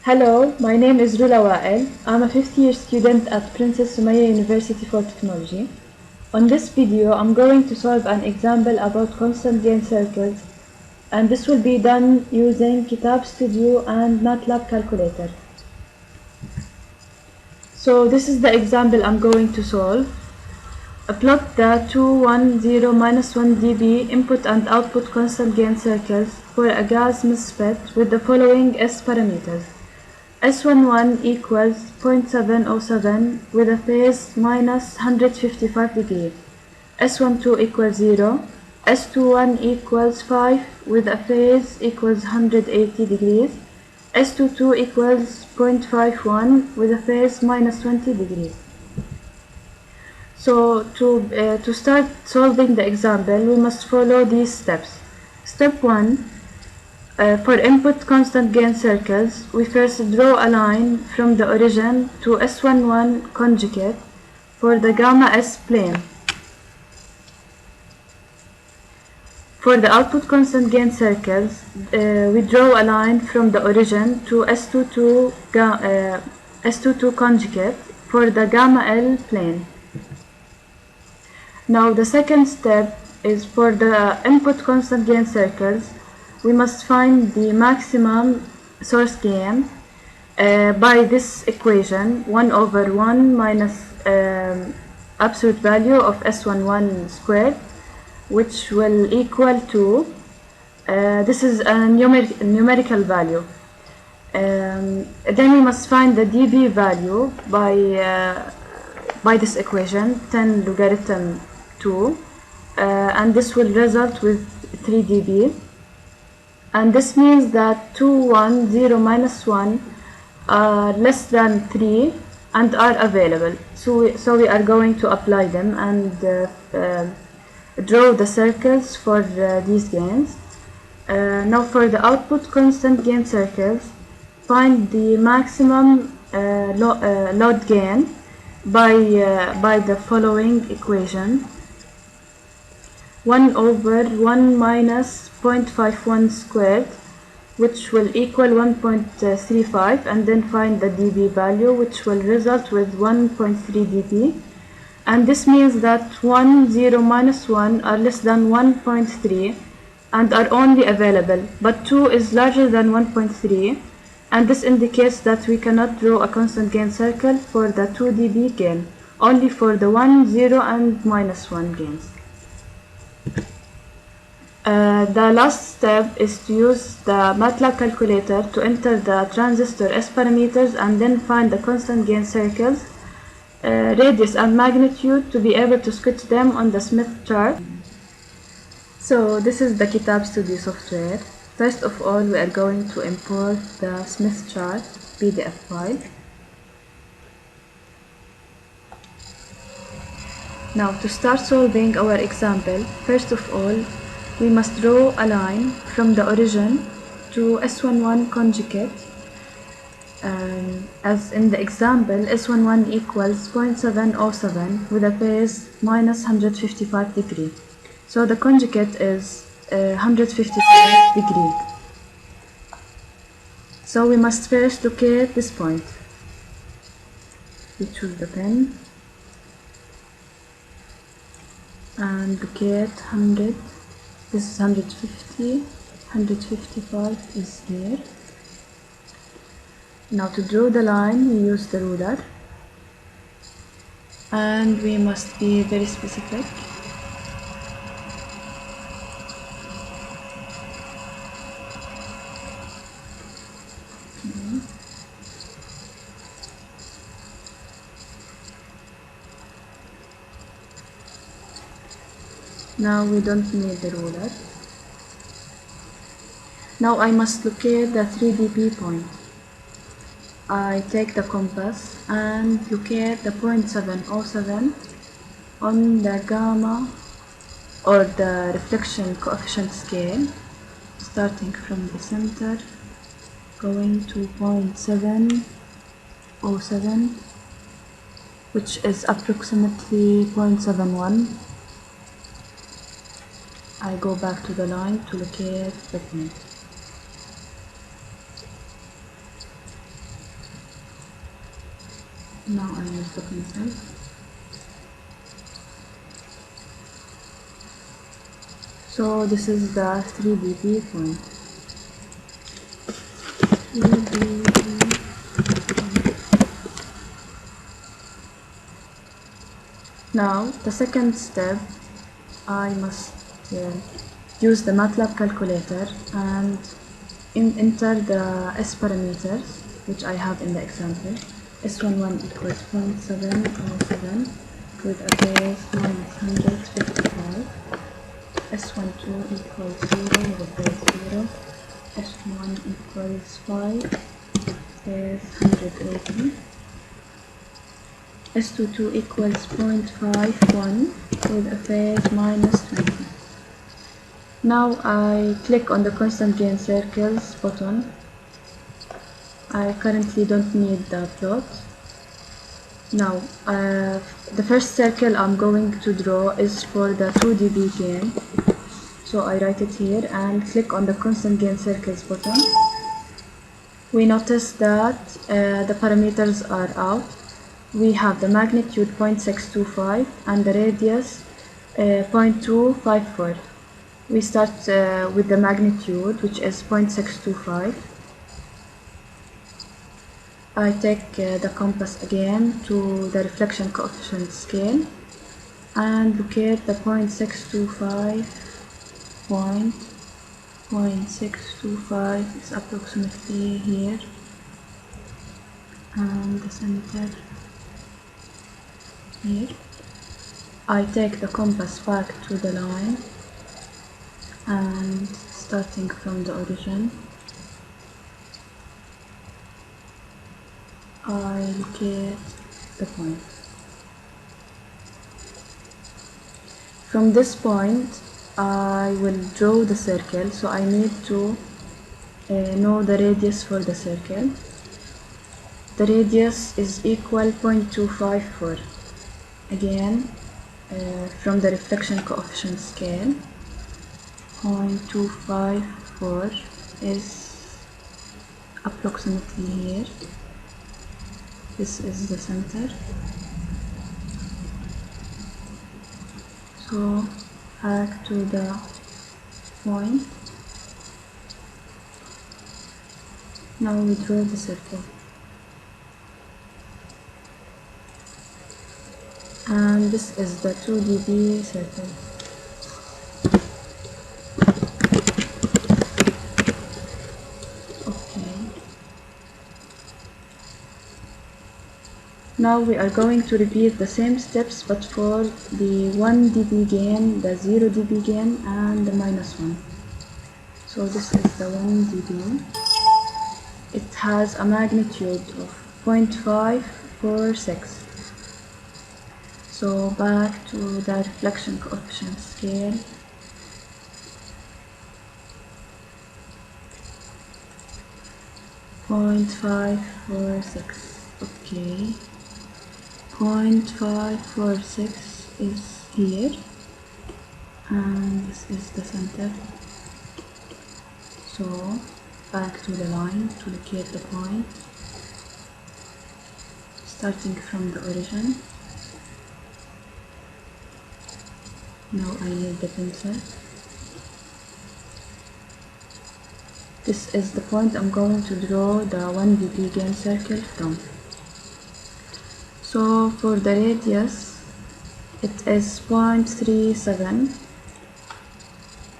Hello, my name is Rola. I'm a fifth-year student at Princess Sumaya University for Technology. On this video, I'm going to solve an example about constant gain circles, and this will be done using KETAB Studio and Matlab calculator. So this is the example I'm going to solve. Plot the 2, 1, 0, minus 1 dB input and output constant gain circles for a gas MOSFET with the following S parameters. S11 equals 0.707 with a phase minus 155 degrees. S12 equals 0. S21 equals 5 with a phase equals 180 degrees. S22 equals 0.51 with a phase minus 20 degrees. So to start solving the example, we must follow these steps. Step 1. For input constant gain circles, we first draw a line from the origin to S11 conjugate for the gamma S plane. For the output constant gain circles, we draw a line from the origin to S22 conjugate for the gamma L plane. Now the second step is for the input constant gain circles, we must find the maximum source gain by this equation, 1 over 1 minus absolute value of S11 squared, which will equal to, this is a numerical value. Then we must find the dB value by this equation, 10 logarithm 2, and this will result with 3 dB. And this means that 2, 1, 0, minus 1 are less than 3 and are available. So we are going to apply them and draw the circles for these gains. Now for the output constant gain circles, find the maximum load gain by the following equation. 1 over 1 minus 0.51 squared, which will equal 1.35, and then find the dB value, which will result with 1.3 dB. And this means that 1, 0, minus 1 are less than 1.3 and are only available, but 2 is larger than 1.3, and this indicates that we cannot draw a constant gain circle for the 2 dB gain, only for the 1, 0, and minus 1 gains. The last step is to use the Matlab calculator to enter the transistor S parameters and then find the constant gain circles, radius and magnitude to be able to sketch them on the Smith chart. So this is the KETAB Studio software. First of all, we are going to import the Smith chart PDF file. Now to start solving our example, first of all, we must draw a line from the origin to S11 conjugate. As in the example, S11 equals 0.707 with a phase minus 155 degree. So the conjugate is 155 degree. So we must first locate this point. We choose the pen and locate 100. This is 150, 155 is here. Now to draw the line, we use the ruler. And we must be very specific. Now we don't need the ruler. Now I must locate the 3 dB point. I take the compass and locate the 0.707 on the gamma or the reflection coefficient scale, starting from the center, going to 0.707, which is approximately 0.71. I go back to the line to locate the point. Now I use the pencil. So this is the 3 dB point. 3 dB. Now the second step, I must use the Matlab calculator and enter the S parameters which I have in the example. S11 equals 0.707 with a base minus 155. S12 equals 0 with a base 0. S1 equals 5, base 180. S22 equals 0.51 with a phase minus 20. Now I click on the constant gain circles button. I currently don't need the plot. Now the first circle I'm going to draw is for the 2 dB gain. So I write it here and click on the constant gain circles button. We notice that the parameters are out. We have the magnitude 0.625 and the radius 0.254. We start with the magnitude, which is 0.625. I take the compass again to the reflection coefficient scale and locate the 0.625 point. 0.625 is approximately here, and the center here. I take the compass back to the line and starting from the origin, I locate the point. From this point, I will draw the circle, so I need to know the radius for the circle. The radius is equal 0.254. Again, from the reflection coefficient scale, 0.254 is approximately here. This is the center. So back to the point. Now we draw the circle. And this is the 2 dB circle. Now we are going to repeat the same steps, but for the 1 dB gain, the 0 dB gain, and the -1. So this is the 1 dB. It has a magnitude of 0.546. So back to the reflection coefficient scale. .546. Okay. 0.546 is here, and this is the center. So back to the line to locate the point, starting from the origin. Now I need the pencil. This is the point I'm going to draw the 1 dB gain circle from. So for the radius, it is 0.37.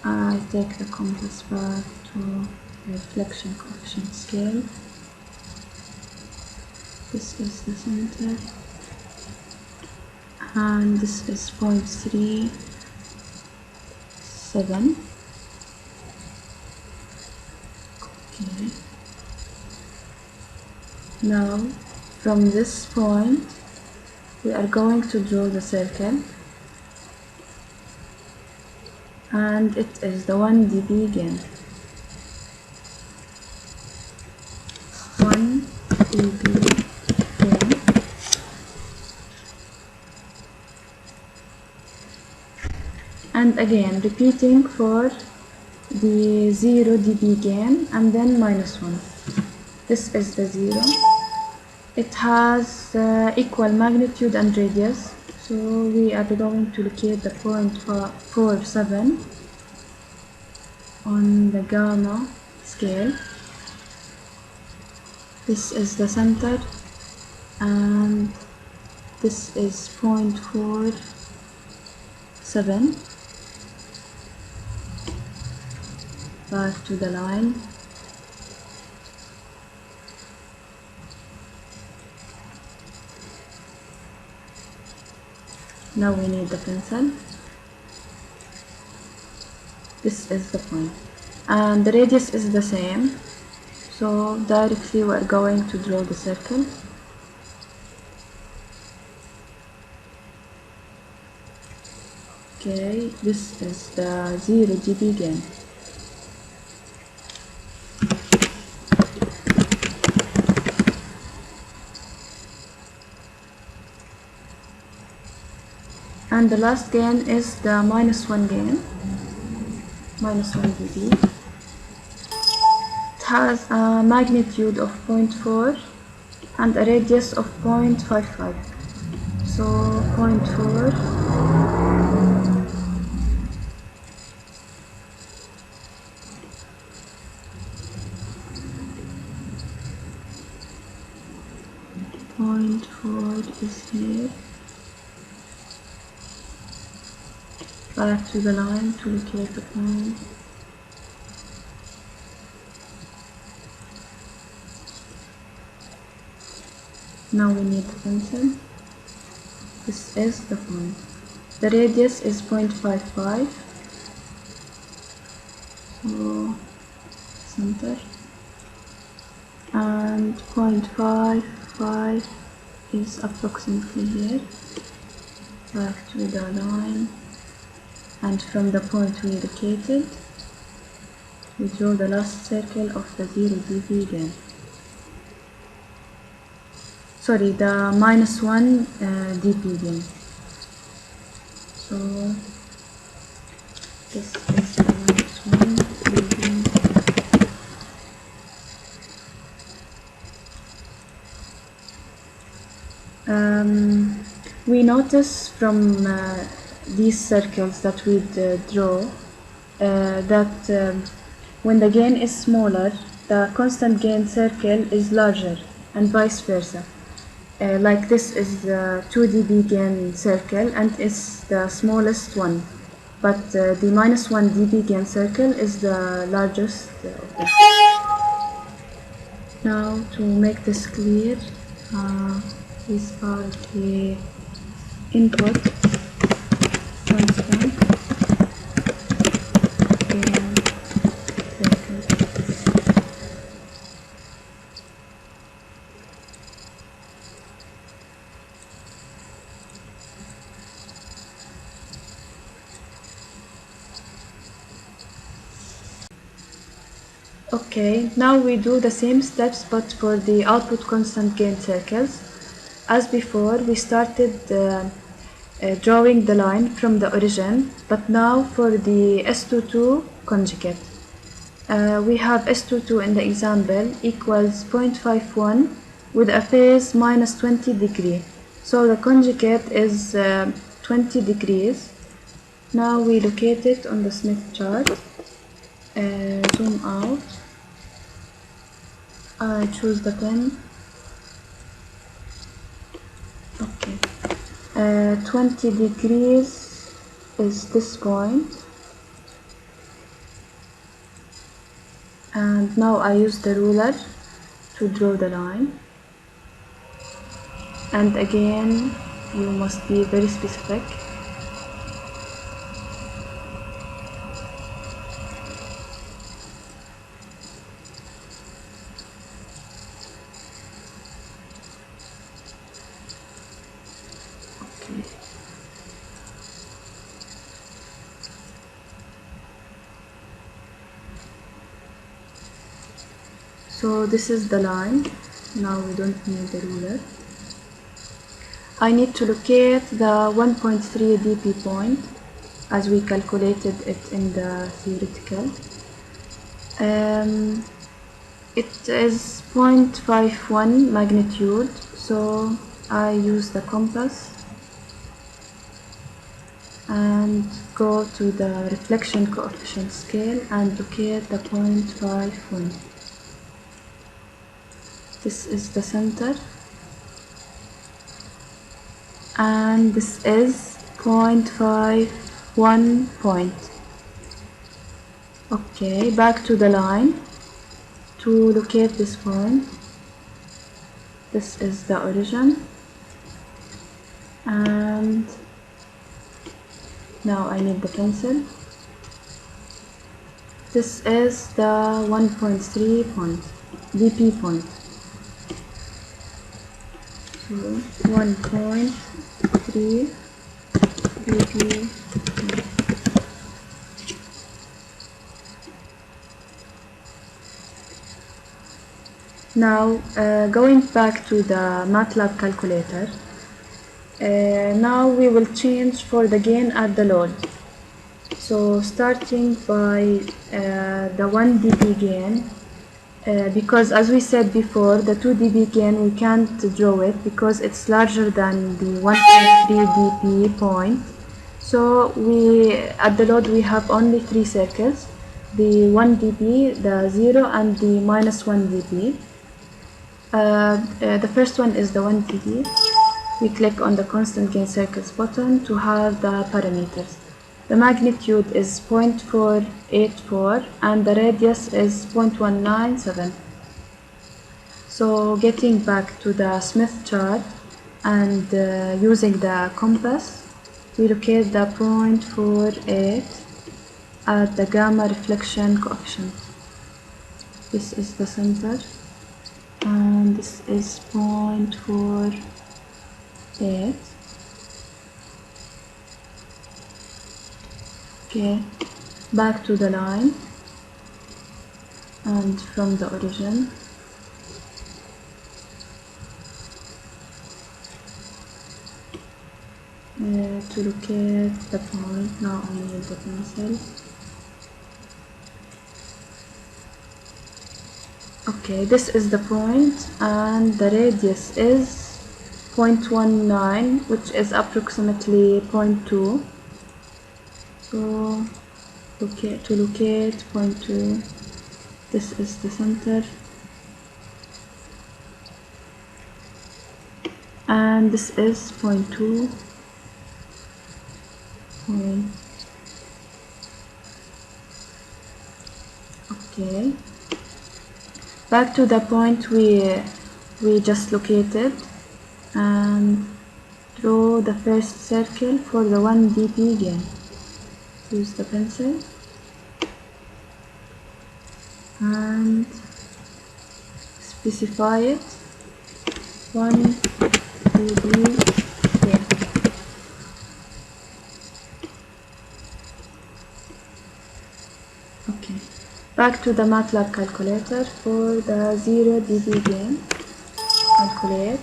I take the compass back to the reflection coefficient scale. This is the center, and this is 0.37. Okay. Now from this point, we are going to draw the circle, and it is the 1 dB gain. 1 dB gain. And again, repeating for the 0 dB gain and then -1. This is the 0. It has equal magnitude and radius, so we are going to locate the point 47 on the gamma scale. This is the center, and this is 0.47. Back to the line. Now we need the pencil. This is the point, and the radius is the same, so directly we are going to draw the circle. Okay, this is the 0 dB gain. And the last gain is the -1 gain, -1 dB. It has a magnitude of 0.4 and a radius of 0.55. So 0.4 0.4 is here. Back to the line to locate the point. Now we need the pencil. This is the point. The radius is 0.55. So center. And 0.55 is approximately here. Back to the line. And from the point we located, we draw the last circle of the 0 dB again. Sorry, the -1 dB again. So this is the -1 dB. We notice from these circles that we draw that when the gain is smaller, the constant gain circle is larger, and vice versa. Like this is the 2 dB gain circle and is the smallest one, but the -1 dB gain circle is the largest of them. Now to make this clear, these are the input constant gain circle. Okay, now we do the same steps but for the output constant gain circles. As before, we started drawing the line from the origin, but now for the S22 conjugate. We have S22 in the example equals 0.51 with a phase -20 degrees. So the conjugate is 20 degrees. Now we locate it on the Smith chart. Zoom out. I choose the pen. Okay. 20 degrees is this point. And now I use the ruler to draw the line. And again, you must be very specific. So this is the line. Now we don't need the ruler. I need to locate the 1.3 dB point as we calculated it in the theoretical. it is 0.51 magnitude, so I use the compass and go to the reflection coefficient scale and locate the 0.51. This is the center, and this is 0.51 point. Okay, back to the line to locate this point. This is the origin, and now I need the pencil. This is the 1.3 point, DP point. So 1.3 DP point. Now going back to the Matlab calculator, now we will change for the gain at the load. So starting by the 1 dB gain, because as we said before, the 2 dB gain we can't draw it because it's larger than the 1.3 dB point. So at the load we have only 3 circles, the 1 dB, the 0 and the minus 1 dB. The first one is the 1 dB. We click on the constant gain circles button to have the parameters. The magnitude is 0.484 and the radius is 0.197. So getting back to the Smith chart and using the compass, we locate the 0.48 at the gamma reflection coefficient. This is the center, and this is 0.48. Okay, back to the line and from the origin to locate the point. Now I need the pencil. Okay, this is the point and the radius is 0.19, which is approximately 0.2. So to locate 0.2, this is the center, and this is 0.2 point. Okay, back to the point we just located and draw the first circle for the 1 dB gain. Use the pencil and specify it 1 dB gain. Okay, back to the Matlab calculator for the 0 dB gain. Calculate.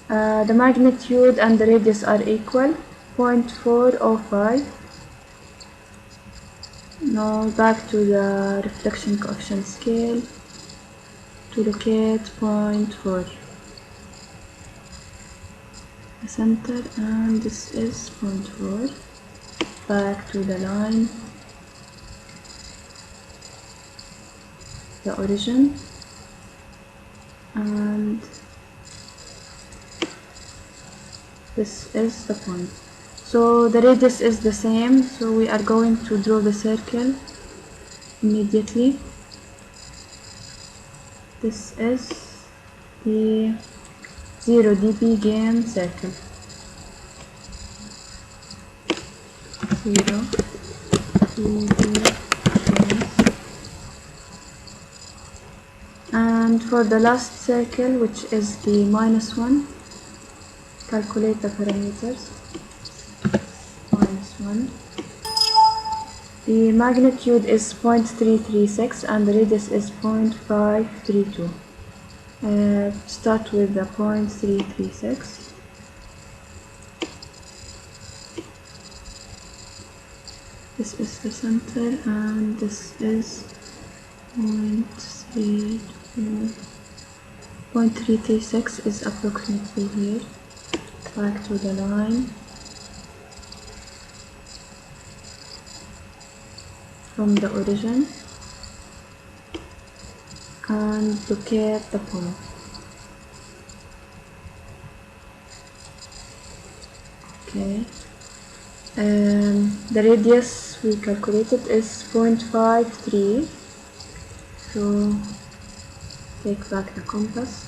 The magnitude and the radius are equal, 0.405. Now back to the reflection coefficient scale to locate 0.4, the center, and this is 0.4. Back to the line, the origin, and this is the point. So the radius is the same, so we are going to draw the circle immediately. This is the 0 dB gain circle. 0 dB gain. And for the last circle, which is the -1, calculate the parameters. -1. The magnitude is 0.336 and the radius is 0.532. Start with the 0.336. This is the center and this is 0.336. 0.336 is approximately here. Back to the line from the origin and locate the point. Okay. The radius we calculated is 0.53. So take back the compass.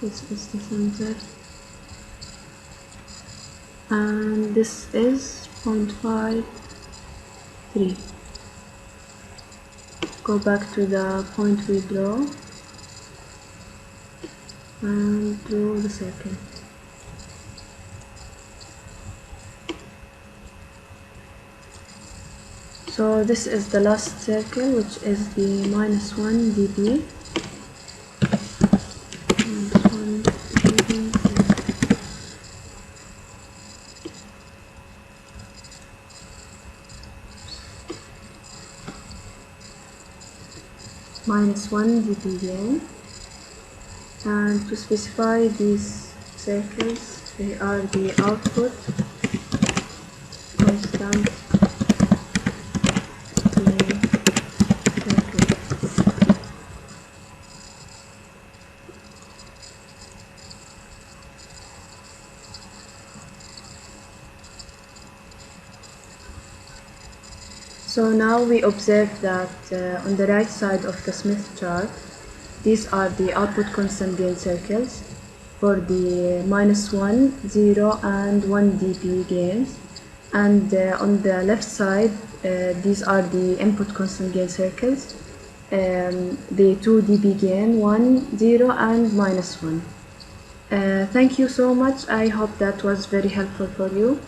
This is the center. And this is 0.53. Go back to the point we draw and draw the circle. So this is the last circle, which is the -1 dB. -1 dB gain. And to specify these circles, they are the output constant gain circle. So now we observe that on the right side of the Smith chart, these are the output constant gain circles for the -1, 0, and 1 dB gains. And on the left side, these are the input constant gain circles, the 2 dB gain, 1, 0, and -1. Thank you so much. I hope that was very helpful for you.